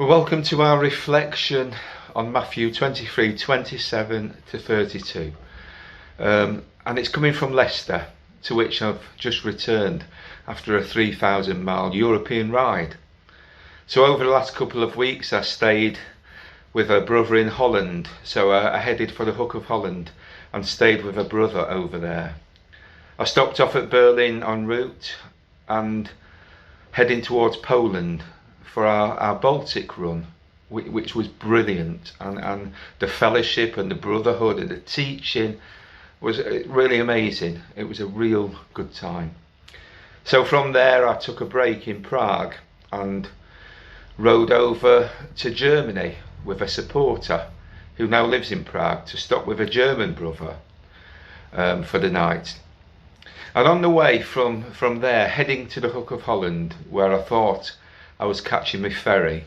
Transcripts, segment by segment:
Well, welcome to our reflection on Matthew 23:27 to 32. And it's coming from Leicester, to which I've just returned after a 3,000-mile European ride. So over the last couple of weeks I stayed with a brother in Holland. So I headed for the Hook of Holland and stayed with a brother over there. I stopped off at Berlin en route and heading towards Poland for our Baltic run, which was brilliant, and the fellowship and the brotherhood and the teaching was really amazing. It was a real good time. So from there I took a break in Prague and rode over to Germany with a supporter who now lives in Prague to stop with a German brother for the night. And on the way from there, heading to the Hook of Holland, where I thought I was catching my ferry,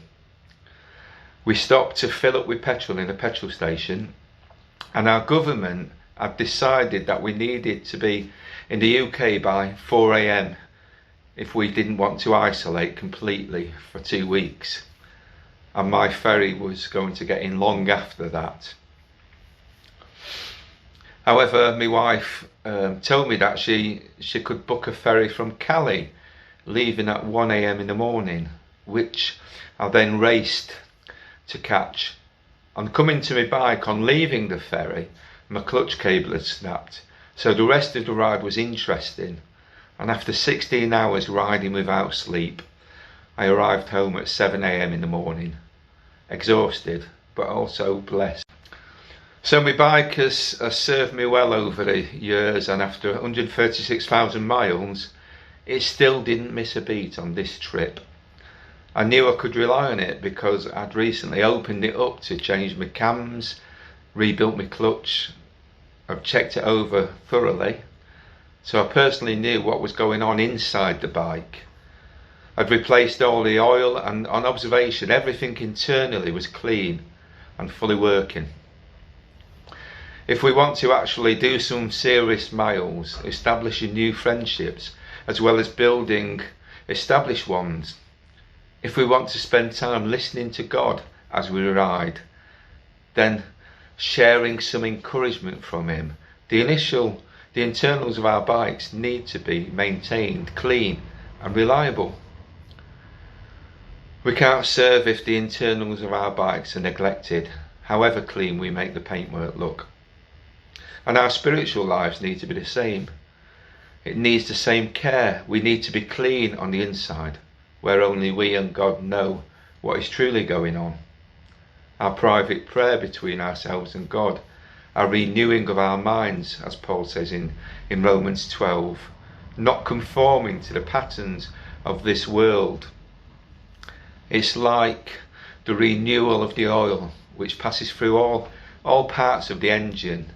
we stopped to fill up with petrol in a petrol station, and our government had decided that we needed to be in the UK by 4 a.m. if we didn't want to isolate completely for 2 weeks, and my ferry was going to get in long after that. However, my wife told me that she could book a ferry from Calais, leaving at 1 a.m. in the morning, which I then raced to catch. On coming to my bike on leaving the ferry, my clutch cable had snapped, so the rest of the ride was interesting, and after 16 hours riding without sleep, I arrived home at 7 a.m. in the morning, exhausted but also blessed. So my bike has served me well over the years, and after 136,000 miles, it still didn't miss a beat on this trip. I knew I could rely on it because I'd recently opened it up to change my cams, rebuilt my clutch, I've checked it over thoroughly, so I personally knew what was going on inside the bike. I'd replaced all the oil, and on observation everything internally was clean and fully working. If we want to actually do some serious miles, establishing new friendships as well as building established ones, if we want to spend time listening to God as we ride, then sharing some encouragement from Him, the internals of our bikes need to be maintained clean and reliable. We can't serve if the internals of our bikes are neglected, however clean we make the paintwork look. And our spiritual lives need to be the same. It needs the same care. We need to be clean on the inside, where only we and God know what is truly going on. Our private prayer between ourselves and God, our renewing of our minds, as Paul says in Romans 12, not conforming to the patterns of this world. It's like the renewal of the oil which passes through all parts of the engine,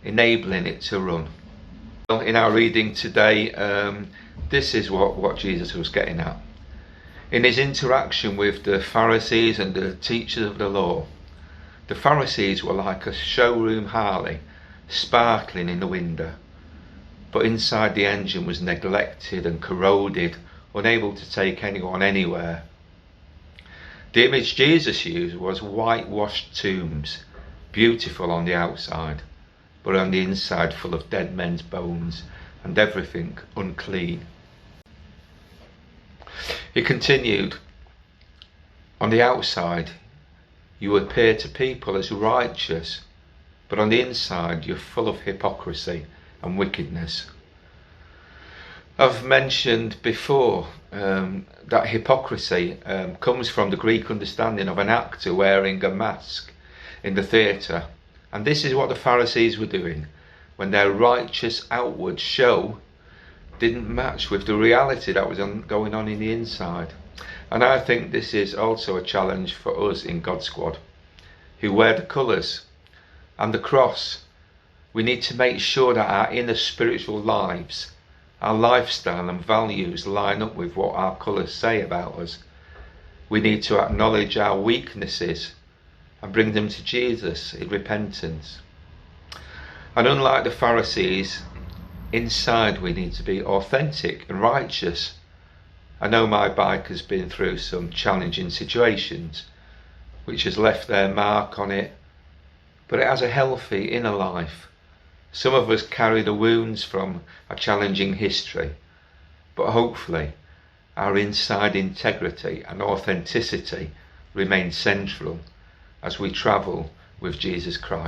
enabling it to run. Well, in our reading today, this is what Jesus was getting at. In his interaction with the Pharisees and the teachers of the law, the Pharisees were like a showroom Harley sparkling in the window, but inside the engine was neglected and corroded, unable to take anyone anywhere. The image Jesus used was whitewashed tombs, beautiful on the outside, but on the inside full of dead men's bones and everything unclean. He continued, on the outside you appear to people as righteous, but on the inside you're full of hypocrisy and wickedness. I've mentioned before that hypocrisy comes from the Greek understanding of an actor wearing a mask in the theatre. And this is what the Pharisees were doing when their righteous outward show didn't match with the reality that was going on in the inside. And I think this is also a challenge for us in God's Squad, who wear the colours and the cross. We need to make sure that our inner spiritual lives, our lifestyle and values line up with what our colours say about us. We need to acknowledge our weaknesses and bring them to Jesus in repentance. And unlike the Pharisees, inside we need to be authentic and righteous. I know my bike has been through some challenging situations, which has left their mark on it, but it has a healthy inner life. Some of us carry the wounds from a challenging history, but hopefully our inside integrity and authenticity remain central as we travel with Jesus Christ.